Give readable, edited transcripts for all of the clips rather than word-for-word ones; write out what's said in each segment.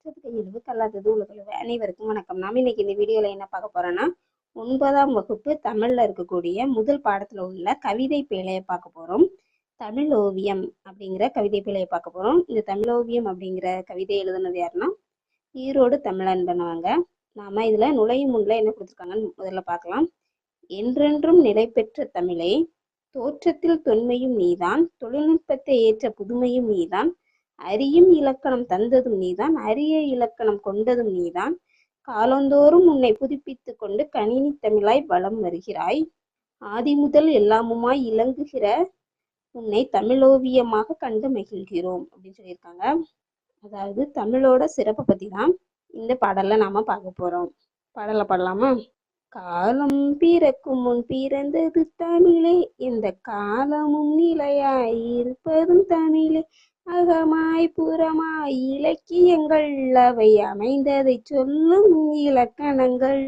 கற்றது கையளவு கல்லாதது உலகளவு. அனைவருக்கும் வணக்கம். நாம் இன்னைக்கு இந்த வீடியோல என்ன பார்க்க போறோம்னா 9ஆம் வகுப்பு தமிழ்ல இருக்கக்கூடிய முதல் பாடத்துல உள்ள கவிதை பிழையை பார்க்க போறோம். தமிழ் ஓவியம் அப்படிங்கிற கவிதை பிழையை பார்க்க போறோம். இந்த தமிழ் ஓவியம் அப்படிங்கிற கவிதை எழுதுனது யாருன்னா ஈரோடு தமிழன்பன் அவங்க. நாம இதுல நுழையும் முன்ல என்ன கொடுத்துருக்காங்கன்னு முதல்ல பார்க்கலாம். என்றென்றும் நிலை பெற்ற தமிழே, தோற்றத்தில் தொன்மையும் நீதான், தொழில்நுட்பத்தை ஏற்ற புதுமையும் நீதான், அறியும் இலக்கணம் தந்ததும் நீதான், அரிய இலக்கணம் கொண்டதும் நீதான், காலந்தோறும் உன்னை புதுப்பித்து கொண்டு கணினி தமிழாய் வலம் வருகிறாய், ஆதி முதல் எல்லாமுமாய் இலங்குகிற உன்னை தமிழோவியமாக கண்டு மகிழ்கிறோம் அப்படின்னு சொல்லியிருக்காங்க. அதாவது தமிழோட சிறப்பை பத்தி தான் இந்த பாடல்ல நாம பார்க்க போறோம். பாடலை பாடலாமா? காலம் பிறக்கும் முன் பிறந்தது தமிழே, இந்த காலமும் நிலையாய் இருப்பதும் தமிழே, அகமாய் புறமாய் இலக்கியங்கள் அவை அமைந்ததை சொல்லும் இலக்கணங்கள்,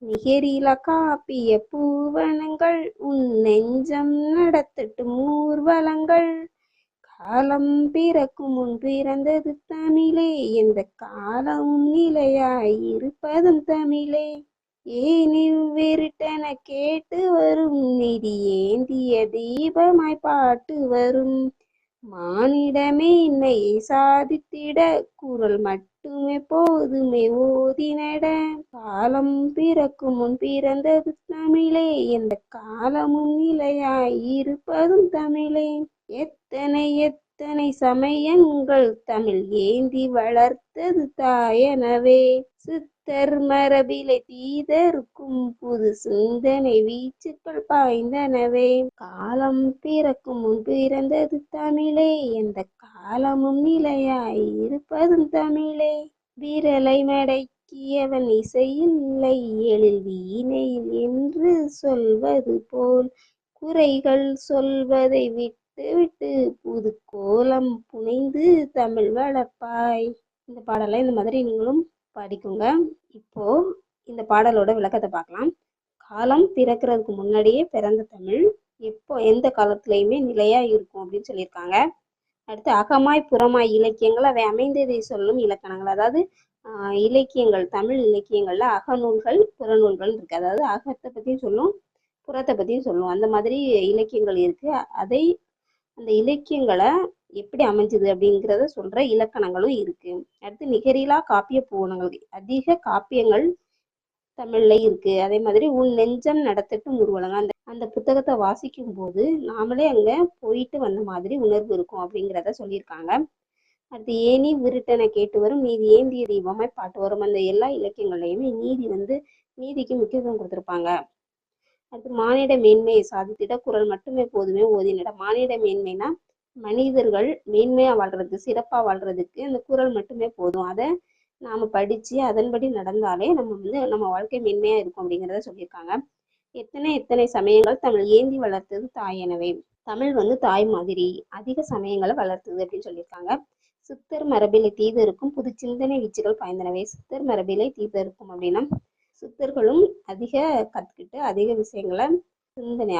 நிகரில காப்பிய பூவனங்கள் உன் நெஞ்சம் நடத்தட்டும் ஊர்வலங்கள், காலம் பிறக்கும் முன் பிறந்தது தமிழே, இந்த காலமும் நிலையாய் இருப்பதும் தமிழே, ஏன் இவ்விருட்டென கேட்டு வரும் நிதி ஏந்திய தீபமாய் பாட்டு வரும், மானிடமே என்னை சாதித்திட குரல் மட்டுமே போதுமே ஓதினட, காலம் பிறக்கும் முன் பிறந்தது தமிழே, எந்த காலமும் நிலையாய் இருப்பதும் தமிழே, எத்தனை எத்தனை சமயங்கள் தமிழ் ஏந்தி வளர்த்தது தாயனவே, சித்தர் மரபிலை தீதருக்கும் புது சிந்தனை வீச்சுக்கள் பாய்ந்தனவே, காலம் பிறக்கும் முன் பிறந்தது தமிழே, எந்த காலமும் நிலையாய் இருப்பதும் தமிழே, விரலை மடக்கியவன் இசையில்லை எழில் வீணையில் என்று சொல்வது போல், குறைகள் சொல்வதை விட்டு விட்டு புது கோலம் புனைந்து தமிழ் வளர்ப்பாய். இந்த பாடலை இந்த மாதிரி நீங்களும் படிக்குங்க. இப்போ இந்த பாடலோட விளக்கத்தை பார்க்கலாம். காலம் பிறக்கிறதுக்கு முன்னாடியே பிறந்த தமிழ் எப்போ எந்த காலத்திலையுமே நிலையா இருக்கும் அப்படின்னு சொல்லியிருக்காங்க. அடுத்து அகமாய் புறமாய் இலக்கியங்கள் அவை அமைந்ததை சொல்லும் இலக்கணங்கள். அதாவது இலக்கியங்கள், தமிழ் இலக்கியங்கள்ல அகநூல்கள் புறநூல்கள் இருக்கு. அதாவது அகத்தை பத்தியும் சொல்லும், புறத்தை பத்தியும் சொல்லும். அந்த மாதிரி இலக்கியங்கள் இருக்கு. அந்த இலக்கியங்களை எப்படி அமைஞ்சது அப்படிங்கிறத சொல்ற இலக்கணங்களும் இருக்கு. அடுத்து நிகரிலா காப்பிய பூவனங்கள், அதிக காப்பியங்கள் தமிழ்ல இருக்கு. அதே மாதிரி உன் நெஞ்சம் நடத்தட்டும் ஊர்வலங்க, அந்த புத்தகத்தை வாசிக்கும் போது நாமளே அங்க போயிட்டு வந்த மாதிரி உணர்வு இருக்கும் அப்படிங்கிறத சொல்லியிருக்காங்க. அடுத்து ஏனி விருட்டனை கேட்டு வரும் நீதி ஏந்திய தீபமாய் பாட்டு வரும். அந்த எல்லா இலக்கியங்கள்லையுமே நீதிக்கு முக்கியத்துவம் கொடுத்திருப்பாங்க. அடுத்து மானிட மேன்மையை சாதித்திட குரல் மட்டுமே போதுமே ஓதினிட. மானிட மேன்மைனா மனிதர்கள் மேன்மையா வாழ்றது, சிறப்பா வாழ்றதுக்கு அந்த குரல் மட்டுமே போதும். அதை நாம படிச்சு அதன்படி நடந்தாலே நம்ம வாழ்க்கை மேன்மையா இருக்கும் அப்படிங்கிறத சொல்லியிருக்காங்க. எத்தனை எத்தனை சமயங்கள் தமிழ் ஏந்தி வளர்த்தது தாயெனவே. தமிழ் தாய் மாதிரி அதிக சமயங்களை வளர்த்தது அப்படின்னு சொல்லியிருக்காங்க. சித்தர் மரபிலை தீது இருக்கும் புது சிந்தனை வீச்சுகள் பாய்ந்தனவே. சித்தர் மரபிலை தீது இருக்கும் அப்படின்னா சித்தர்களும் அதிக கற்றுக்கிட்டு அதிக விஷயங்களை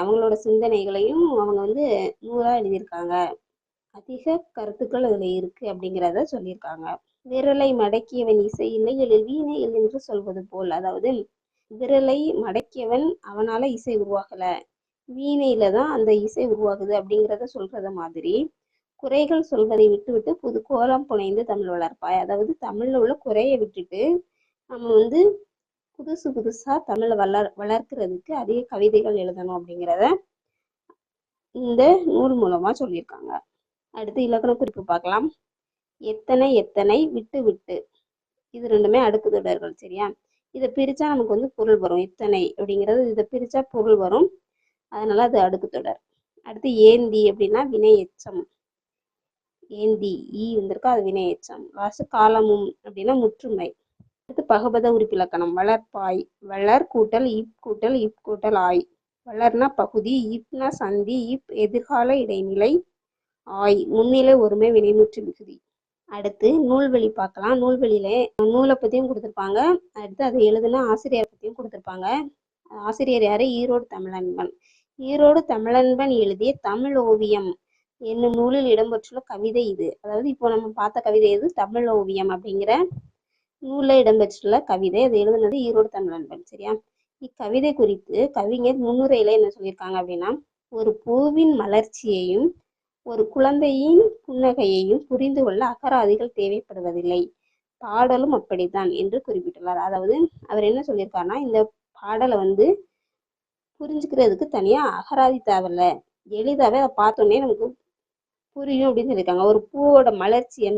அவங்களோட சிந்தனைகளையும் அவங்க நூலா எழுதியிருக்காங்க. அதிக கருத்துக்கள் அதுல இருக்கு அப்படிங்கிறத சொல்லியிருக்காங்க. விரலை மடக்கியவன் இசை இல்லை எழில் வீணையில் என்று சொல்வது போல். அதாவது விரலை மடக்கியவன் அவனால இசை உருவாகல, வீணையில தான் அந்த இசை உருவாகுது அப்படிங்கிறத சொல்றத மாதிரி குறைகள் சொல்வதை விட்டுவிட்டு புது கோலம் புனைந்து தமிழ் வளர்ப்பாய். அதாவது தமிழ்ல உள்ள குறையை விட்டுட்டு நம்ம புதுசா தமிழை வளர்க்கிறதுக்கு அதிக கவிதைகள் எழுதணும் அப்படிங்கிறத இந்த நூல் மூலமா சொல்லியிருக்காங்க. அடுத்து இலக்கண குறிப்பு பார்க்கலாம். எத்தனை எத்தனை விட்டு விட்டு, இது ரெண்டுமே அடுக்கு தொடர்கள். சரியா? இதை பிரிச்சா நமக்கு பொருள் வரும். எத்தனை அப்படிங்கிறது இதை பிரிச்சா பொருள் வரும், அதனால அது அடுக்கு தொடர். அடுத்து ஏந்தி அப்படின்னா வினை எச்சம். ஏந்தி வந்திருக்கா, அது வினை எச்சம். லாஸ்ட் காலமும் அப்படின்னா முற்றுமை. அடுத்து பகுபத உறுப்பிலக்கணம். வளர்ப்பாய், வளர் கூட்டல் இப் கூட்டல் இப் கூட்டல் ஆய். வளர்னா பகுதி, இப்னா சந்தி, இப் எதிர்கால இடைநிலை, ஆய் முன்னிலை ஒருமை வினைமுற்று மிகுதி. அடுத்து நூல்வெளி பார்க்கலாம். நூல்வெளியில நூலை பத்தியும் கொடுத்துருப்பாங்க. அடுத்து அதை எழுதுன ஆசிரியர் பத்தியும் கொடுத்துருப்பாங்க. ஆசிரியர் யாரு? ஈரோடு தமிழன்பன். ஈரோடு தமிழன்பன் எழுதிய தமிழ் ஓவியம் என்னும் நூலில் இடம்பெற்றுள்ள கவிதை இது. அதாவது இப்போ நம்ம பார்த்த கவிதை எது? தமிழ் ஓவியம் அப்படிங்கிற நூலில் இடம்பெற்றுள்ள கவிதை. அது எழுதுனது ஈரோடு தமிழன்பன். சரியா? இக்கவிதை குறித்து கவிஞர் முன்னுரையில என்ன சொல்லியிருக்காங்க அப்படின்னா, ஒரு பூவின் மலர்ச்சியையும் ஒரு குழந்தையின் புன்னகையையும் புரிந்து கொள்ள அகராதிகள் தேவைப்படுவதில்லை, பாடலும் அப்படித்தான் என்று குறிப்பிட்டுள்ளார். அதாவது அவர் என்ன சொல்லியிருக்காருன்னா, இந்த பாடலை புரிஞ்சுக்கிறதுக்கு தனியா அகராதி தேவையில்ல, எளிதாவே அதை பார்த்தோன்னே நமக்கு புரியும் அப்படின்னு சொல்லியிருக்காங்க. ஒரு பூவோட மலர்ச்சியை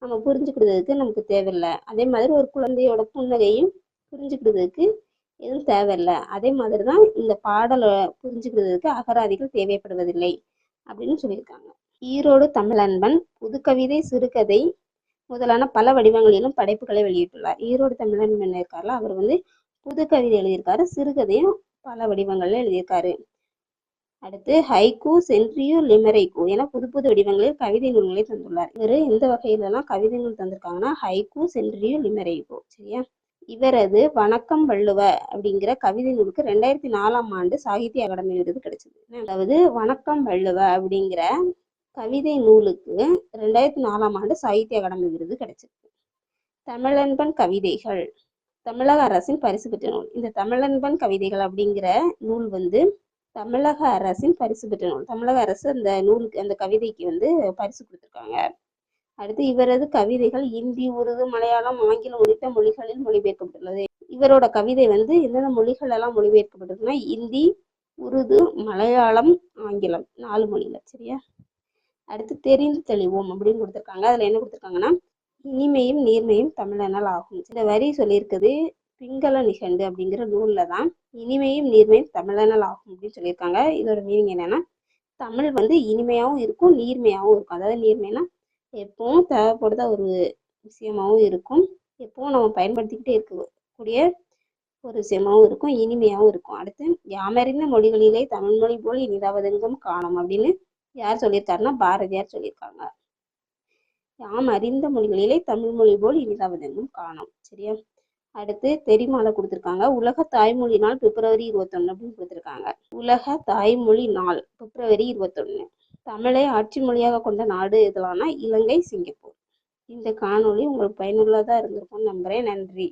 நம்ம புரிஞ்சுக்கிறதுக்கு நமக்கு தேவையில்லை. அதே மாதிரி ஒரு குழந்தையோட புன்னகையும் புரிஞ்சுக்கிறதுக்கு எதுவும் தேவையில்லை. அதே மாதிரி தான் இந்த பாடலை புரிஞ்சுக்கிறதுக்கு அகராதிகள் தேவைப்படுவதில்லை அப்படின்னு சொல்லியிருக்காங்க. ஈரோடு தமிழன்பன் புதுக்கவிதை, சிறுகதை முதலான பல வடிவங்களிலும் படைப்புகளை வெளியிட்டுள்ளார். ஈரோடு தமிழன்பன் இருக்காருல, அவர் புது கவிதை எழுதியிருக்காரு, சிறுகதையும் பல வடிவங்கள்ல எழுதியிருக்காரு. அடுத்து ஹைக்கூ, சென்ட்ரியோ, லிமெரைக்கூ என புது புது வடிவங்களில் கவிதை நூல்களை தந்துள்ளார். இவர் எந்த வகையிலலாம் கவிதை நூல் தந்திருக்காங்கன்னா, ஹைக்கூ, சென்ட்ரியோ, லிமெரைக்கூ. சரியா? இவரது வணக்கம் வள்ளுவ அப்படிங்கிற கவிதை நூலுக்கு 2004 சாகித்ய அகாடமி விருது கிடைச்சது. அதாவது வணக்கம் வள்ளுவ அப்படிங்கிற கவிதை நூலுக்கு 2004 சாகித்ய அகாடமி விருது கிடைச்சிருக்கு. தமிழன்பன் கவிதைகள் தமிழக அரசின் பரிசு பெற்ற நூல். இந்த தமிழன்பன் கவிதைகள் அப்படிங்கிற நூல் தமிழக அரசின் பரிசு பெற்ற நூல். தமிழக அரசு அந்த நூலுக்கு, அந்த கவிதைக்கு பரிசு கொடுத்துருக்காங்க. அடுத்து இவரது கவிதைகள் இந்தி, உருது, மலையாளம், ஆங்கிலம் உள்ளிட்ட மொழிகளில் மொழிபெயர்க்கப்பட்டுள்ளது. இவரோட கவிதை எந்தெந்த மொழிகள் எல்லாம் மொழிபெயர்க்கப்பட்டிருக்குன்னா, இந்தி, உருது, மலையாளம், ஆங்கிலம் 4 மொழியில. சரியா? அடுத்து தெரிந்து தெளிவோம் அப்படின்னு கொடுத்துருக்காங்க. அதுல என்ன கொடுத்துருக்காங்கன்னா, இனிமையும் நீர்மையும் தமிழனால் ஆகும். இந்த வரி சொல்லியிருக்குது பிங்கள நிகண்டு அப்படிங்கிற நூல்ல தான் இனிமையும் நீர்மையும் தமிழனால் ஆகும் அப்படின்னு சொல்லியிருக்காங்க. இதோட மீனிங் என்னன்னா, தமிழ் இனிமையாகவும் இருக்கும், நீர்மையாகவும் இருக்கும். அதாவது நீர்மைனா எப்பவும் தேவைப்படுத ஒரு விஷயமாகவும் இருக்கும், எப்பவும் நம்ம பயன்படுத்திக்கிட்டே இருக்கக்கூடிய ஒரு விஷயமாகவும் இருக்கும், இனிமையாகவும் இருக்கும். அடுத்து யாமறிந்த மொழிகளிலே தமிழ் மொழி போல் இனிதாவதெங்கும் காணும் அப்படின்னு யார் சொல்லியிருக்காருன்னா, பாரதியார் சொல்லியிருக்காங்க. யாம் அறிந்த மொழிகளிலே தமிழ் மொழி போல் இனிதாவதெங்கும் காணும். சரியா? அடுத்து தெரிமாலை கொடுத்துருக்காங்க. உலக தாய்மொழி நாள் பிப்ரவரி 21 அப்படின்னு கொடுத்துருக்காங்க. உலக தாய்மொழி நாள் பிப்ரவரி 21. தமிழை ஆட்சி மொழியாக கொண்ட நாடு எதுலாம்னா இலங்கை, சிங்கப்பூர். இந்த காணொளி உங்களுக்கு பயனுள்ளதா இருந்திருக்கும்னு நம்புறேன். நன்றி.